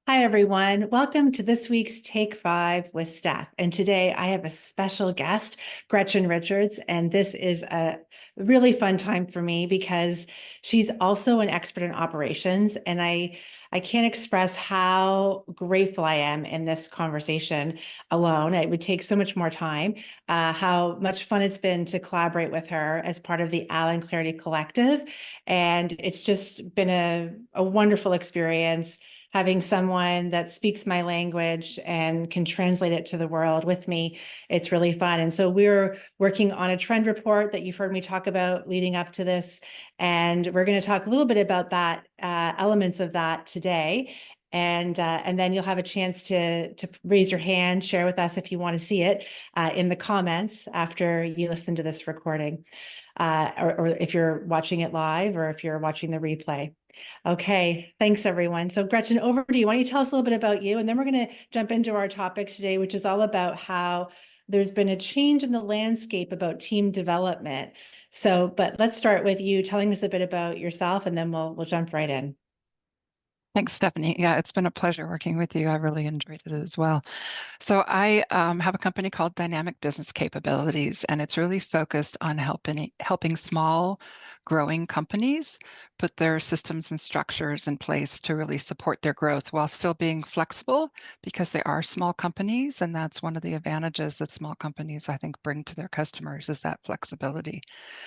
Hi, everyone. Welcome to this week's Take Five with Steph. And today I have a special guest, Gretchen Richards. And this is a really fun time for me because she's also an expert in operations. And I can't express how grateful I am in this conversation alone. It would take so much more time. How much fun it's been to collaborate with her as part of the Allen Clarity Collective. And it's just been a wonderful experience having someone that speaks my language and can translate it to the world with me. It's really fun. And so we're working on a trend report that you've heard me talk about leading up to this. And we're going to talk a little bit about that, elements of that today. And then you'll have a chance to raise your hand, share with us if you want to see it in the comments after you listen to this recording, or if you're watching it live or if you're watching the replay. Okay, thanks everyone. So Gretchen, over to you. Why don't you tell us a little bit about you? And then we're going to jump into our topic today, which is all about how there's been a change in the landscape about team development. So, but let's start with you telling us a bit about yourself, and then we'll jump right in. Thanks, Stephanie. Yeah, it's been a pleasure working with you. I really enjoyed it as well. So I have a company called Dynamic Business Capabilities, and it's really focused on helping small, growing companies put their systems and structures in place to really support their growth while still being flexible because they are small companies, and that's one of the advantages that small companies, I think, bring to their customers is that flexibility.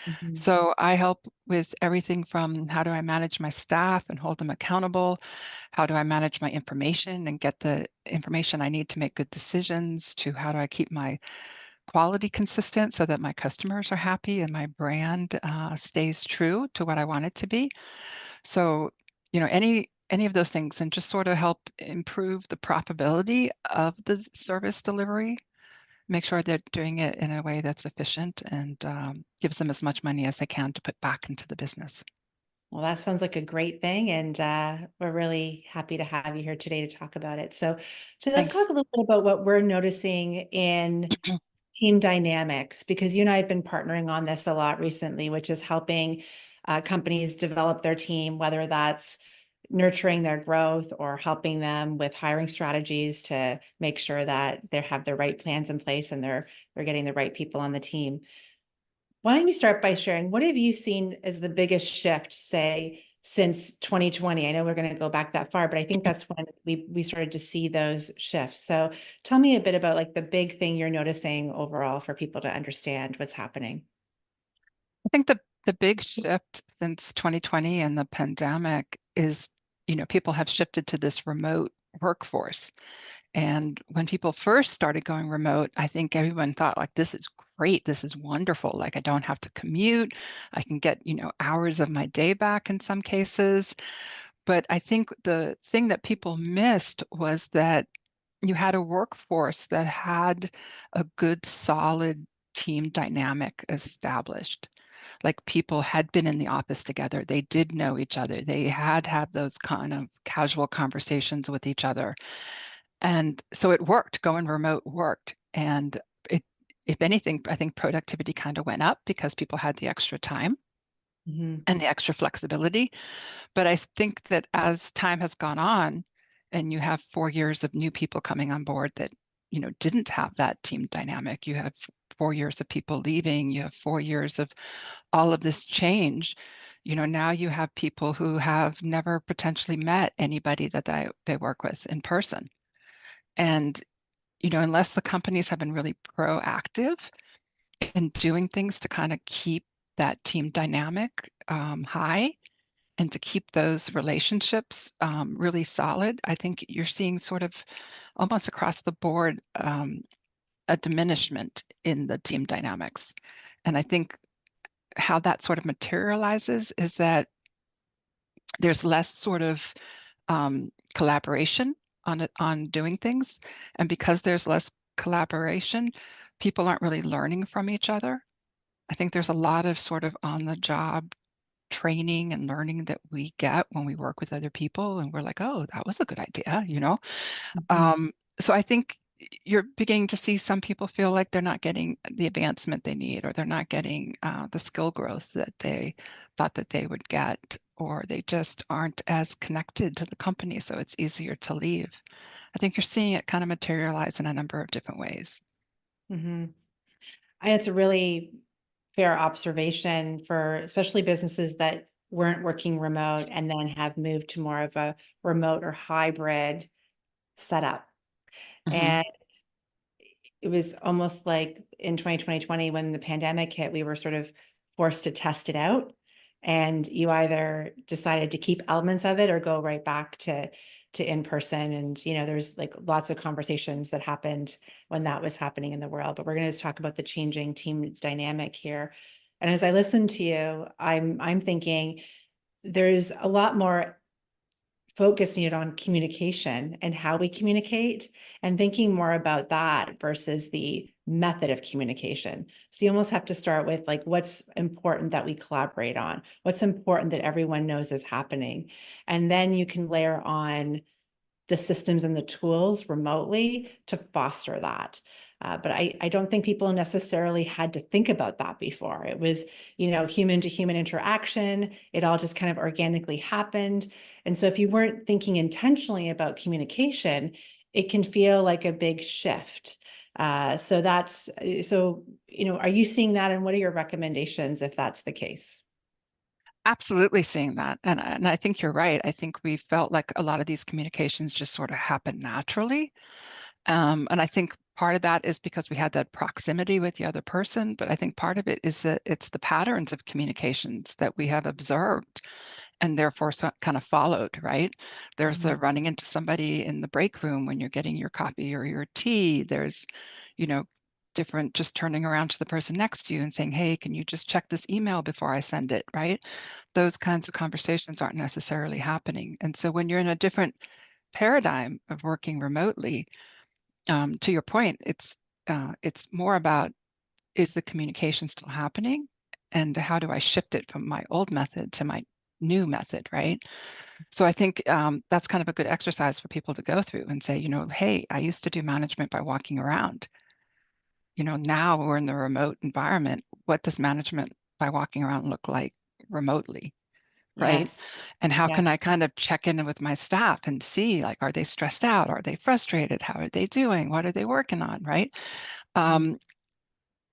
Mhm. So I help with everything from how do I manage my staff and hold them accountable? How do I manage my information and get the information I need to make good decisions to how do I keep my quality consistent so that my customers are happy and my brand stays true to what I want it to be? So, any of those things and just sort of help improve the profitability of the service delivery, make sure they're doing it in a way that's efficient and gives them as much money as they can to put back into the business. Well, that sounds like a great thing, and we're really happy to have you here today to talk about it. So let's talk Thanks. a little bit about what we're noticing in team dynamics, because you and I have been partnering on this a lot recently, which is helping companies develop their team, whether that's nurturing their growth or helping them with hiring strategies to make sure that they have the right plans in place and they're getting the right people on the team. Why don't you start by sharing what have you seen as the biggest shift, say, since 2020? I know we're going to go back that far, but I think that's when we started to see those shifts. So tell me a bit about like the big thing you're noticing overall for people to understand what's happening. I think the big shift since 2020 and the pandemic is, people have shifted to this remote workforce. And when people first started going remote, I think everyone thought like, this is great. This is wonderful. Like I don't have to commute. I can get, hours of my day back in some cases. But I think the thing that people missed was that you had a workforce that had a good, solid team dynamic established. Like people had been in the office together, they did know each other, they had those kind of casual conversations with each other. And so it worked, going remote worked. And it, if anything, I think productivity kind of went up because people had the extra time Mhm. and the extra flexibility. But I think that as time has gone on, and you have 4 years of new people coming on board that, didn't have that team dynamic, you have 4 years of people leaving, you have 4 years of all of this change. Now you have people who have never potentially met anybody that they work with in person. And, unless the companies have been really proactive in doing things to kind of keep that team dynamic high, and to keep those relationships really solid, I think you're seeing sort of almost across the board a diminishment in the team dynamics. And I think how that sort of materializes is that there's less sort of collaboration on doing things. And because there's less collaboration, people aren't really learning from each other. I think there's a lot of sort of on the job training and learning that we get when we work with other people and we're like, oh, that was a good idea. Mhm. um, so I think you're beginning to see some people feel like they're not getting the advancement they need, or they're not getting the skill growth that they thought that they would get or they just aren't as connected to the company, so it's easier to leave. I think you're seeing it kind of materialize in a number of different ways. Mm-hmm. It's a really fair observation for especially businesses that weren't working remote and then have moved to more of a remote or hybrid setup. Mm-hmm. And it was almost like in 2020 when the pandemic hit, we were sort of forced to test it out. And you either decided to keep elements of it or go right back to in person. And there's like lots of conversations that happened when that was happening in the world. But we're going to talk about the changing team dynamic here. And as I listen to you, I'm thinking there's a lot more focus needed on communication and how we communicate, and thinking more about that versus the method of communication. So you almost have to start with like, what's important that we collaborate on? What's important that everyone knows is happening? And then you can layer on the systems and the tools remotely to foster that. But I don't think people necessarily had to think about that before. It was, human to human interaction. It all just kind of organically happened. And so if you weren't thinking intentionally about communication, it can feel like a big shift. Are you seeing that? And what are your recommendations if that's the case? Absolutely seeing that. And I think you're right. I think we felt like a lot of these communications just sort of happen naturally. And I think part of that is because we had that proximity with the other person, but I think part of it is that it's the patterns of communications that we have observed and therefore so kind of followed, right? There's the Mhm. running into somebody in the break room when you're getting your coffee or your tea. There's, you know, different just turning around to the person next to you and saying, hey, can you just check this email before I send it, right? Those kinds of conversations aren't necessarily happening. And so when you're in a different paradigm of working remotely, to your point, it's more about, is the communication still happening? And how do I shift it from my old method to my new method, right? So I think that's kind of a good exercise for people to go through and say, hey, I used to do management by walking around. Now we're in the remote environment. What does management by walking around look like remotely, right? Yes. And how Yeah. can I kind of check in with my staff and see, like, are they stressed out? Are they frustrated? How are they doing? What are they working on, right? Mhm. Um,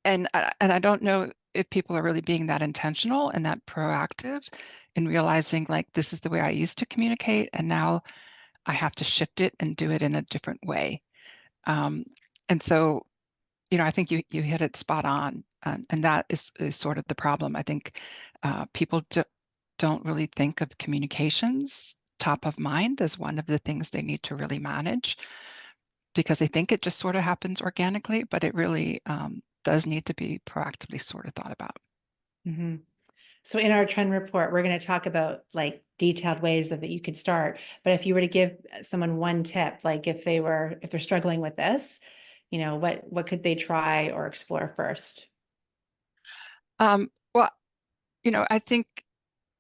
and I don't know if people are really being that intentional and that proactive in realizing like this is the way I used to communicate, and now I have to shift it and do it in a different way. Um, and so, I think you hit it spot on, and that is sort of the problem. I think people don't really think of communications top of mind as one of the things they need to really manage because they think it just sort of happens organically, but it really does need to be proactively sort of thought about. Mhm. So in our trend report, we're going to talk about like detailed ways that you could start. But if you were to give someone one tip, like if they're struggling with this, what could they try or explore first? Well, I think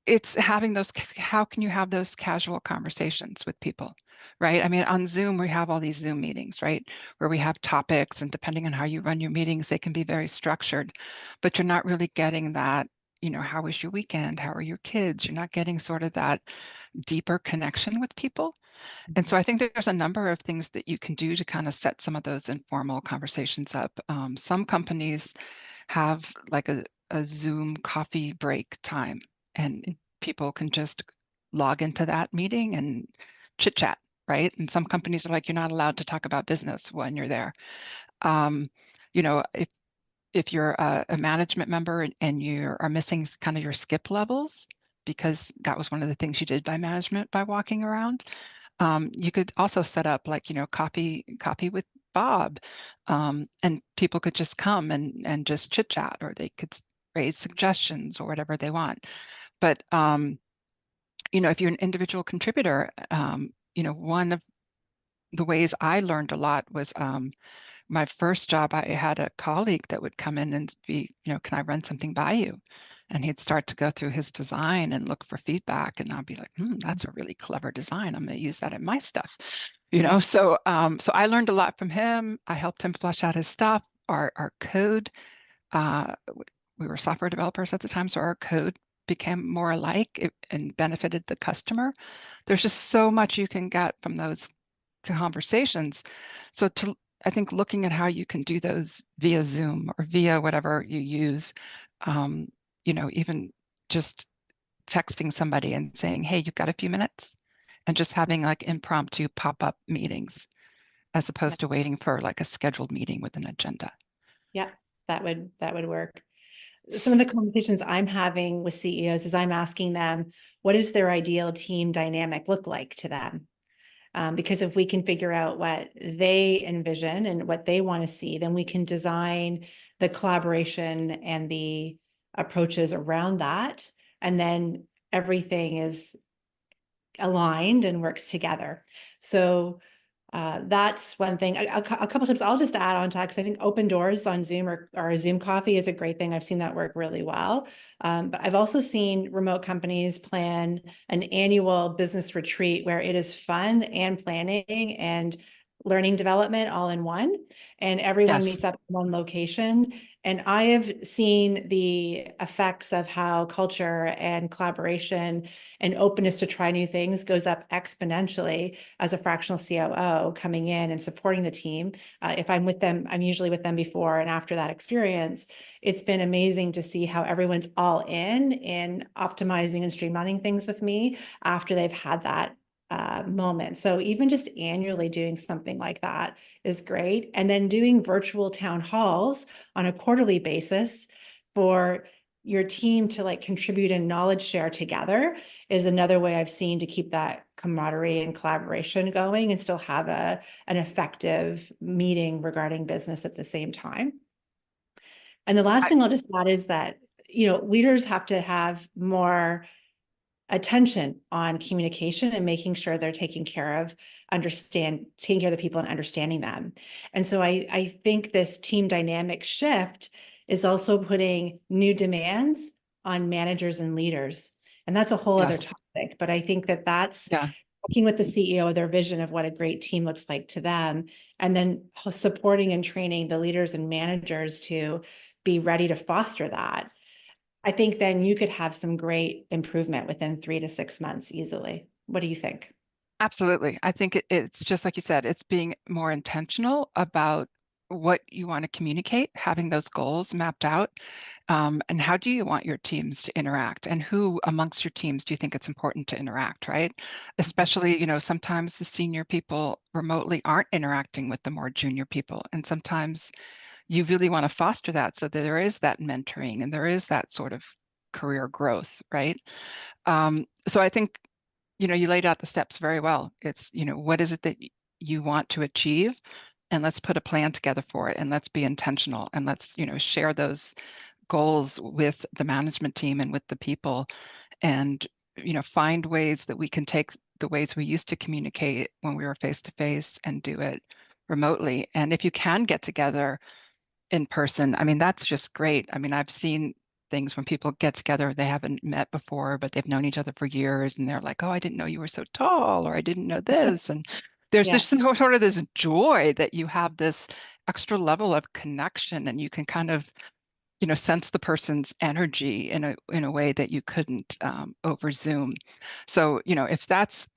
it's having those, how can you have those casual conversations with people, right? I mean, on Zoom, we have all these Zoom meetings, right? Where we have topics, and depending on how you run your meetings, they can be very structured, but you're not really getting that, how was your weekend? How are your kids? You're not getting sort of that deeper connection with people. And so I think there's a number of things that you can do to kind of set some of those informal conversations up. Some companies have like a Zoom coffee break time, and people can just log into that meeting and chit chat, right? And some companies are like, you're not allowed to talk about business when you're there. Um, if you're a management member and you are missing kind of your skip levels, because that was one of the things you did by management by walking around, you could also set up like, copy with Bob, and people could just come and just chit chat, or they could raise suggestions or whatever they want. But if you're an individual contributor, one of the ways I learned a lot was my first job. I had a colleague that would come in and be, can I run something by you? And he'd start to go through his design and look for feedback. And I'd be like, that's a really clever design. I'm going to use that in my stuff. Mhm. So I learned a lot from him. I helped him flesh out his stuff. Our code, we were software developers at the time, so our code became more alike and benefited the customer. There's just so much you can get from those conversations. So I think looking at how you can do those via Zoom or via whatever you use, um, even just texting somebody and saying, hey, you've got a few minutes, and just having like impromptu pop-up meetings as opposed to waiting for like a scheduled meeting with an agenda. Yeah, that would work. Some of the conversations I'm having with CEOs is I'm asking them, what does their ideal team dynamic look like to them? Because if we can figure out what they envision and what they want to see, then we can design the collaboration and the approaches around that. And then everything is aligned and works together. So that's one thing. A couple tips I'll just add on to that, because I think open doors on Zoom or a Zoom coffee is a great thing. I've seen that work really well. But I've also seen remote companies plan an annual business retreat where it is fun and planning and learning development all in one, and everyone Yes. meets up in one location. And I have seen the effects of how culture and collaboration and openness to try new things goes up exponentially as a fractional COO coming in and supporting the team. If I'm with them, I'm usually with them before and after that experience. It's been amazing to see how everyone's all in optimizing and streamlining things with me after they've had that moment. So even just annually doing something like that is great. And then doing virtual town halls on a quarterly basis for your team to like contribute and knowledge share together is another way I've seen to keep that camaraderie and collaboration going and still have an effective meeting regarding business at the same time. And the last I, thing I'll just add is that, leaders have to have more attention on communication and making sure they're taking care of the people and understanding them. And so I think this team dynamic shift is also putting new demands on managers and leaders. And that's a whole other yes. topic, but I think that that's Yeah. working with the CEO, their vision of what a great team looks like to them, and then supporting and training the leaders and managers to be ready to foster that. I think then you could have some great improvement within 3 to 6 months easily. What do you think? Absolutely. I think it's just like you said, it's being more intentional about what you want to communicate, having those goals mapped out, and how do you want your teams to interact, and who amongst your teams do you think it's important to interact, right? Especially, sometimes the senior people remotely aren't interacting with the more junior people, and sometimes you really want to foster that so that there is that mentoring and there is that sort of career growth, right? So I think you laid out the steps very well. It's, what is it that you want to achieve? And let's put a plan together for it, and let's be intentional, and let's, share those goals with the management team and with the people, and, find ways that we can take the ways we used to communicate when we were face to face and do it remotely. And if you can get together in person, I mean, that's just great. I mean, I've seen things when people get together, they haven't met before, but they've known each other for years, and they're like, oh, I didn't know you were so tall, or I didn't know this. And there's Yeah, this sort of this joy that you have this extra level of connection, and you can kind of, sense the person's energy in a way that you couldn't over Zoom. So, if that's,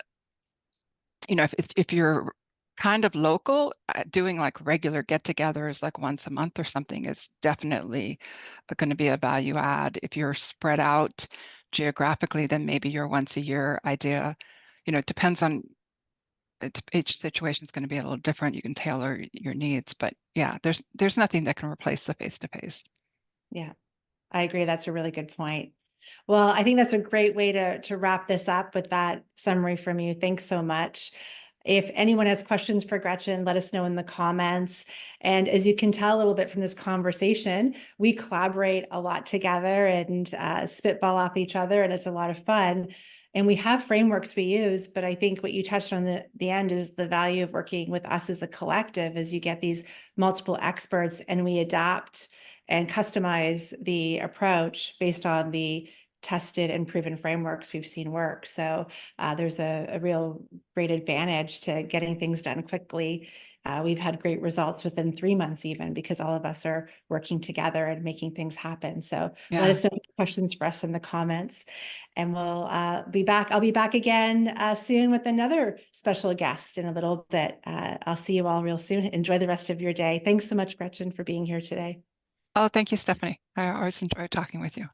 if you're kind of local, doing like regular get-togethers like once a month or something is definitely going to be a value add. If you're spread out geographically, then maybe your once a year idea, it depends on each situation is going to be a little different. You can tailor your needs, but yeah, there's nothing that can replace the face-to-face. yeah, I agree. That's a really good point. Well, I think that's a great way to wrap this up with that summary from you. Thanks so much. If anyone has questions for Gretchen, let us know in the comments. And as you can tell a little bit from this conversation, we collaborate a lot together and spitball off each other, and it's a lot of fun. And we have frameworks we use, but I think what you touched on the end is the value of working with us as a collective, as you get these multiple experts and we adapt and customize the approach based on the tested and proven frameworks we've seen work. So there's a real great advantage to getting things done quickly. We've had great results within 3 months even, because all of us are working together and making things happen. So let Yeah. us know if you have questions for us in the comments, and we'll be back. I'll be back again soon with another special guest in a little bit. I'll see you all real soon. Enjoy the rest of your day. Thanks so much, Gretchen, for being here today. Oh, thank you, Stephanie. I always enjoy talking with you.